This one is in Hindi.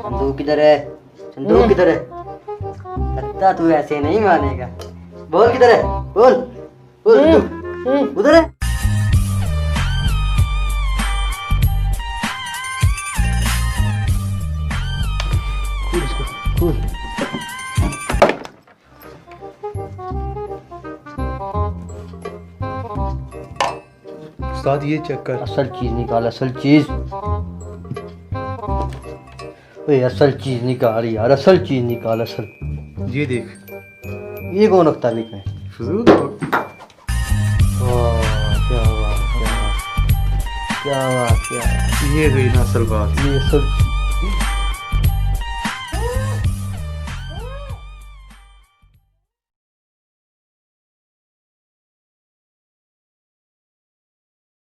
संदूक किधर है? संदूक किधर है? लगता तू ऐसे नहीं मानेगा। बोल किधर है? बोल बोल संदूक उधर है। कूद इसको, कूद। उस्ताद ये चेक कर। असल चीज निकाल, असल चीज। ओए असल चीज निकाल यार, असल चीज निकाल, असल। ये देख, ये कौन रखता है बीच में? फजूल। वाह, क्या बात, क्या बात, क्या बात, क्या बात। ये गई ना असल बात। ये असल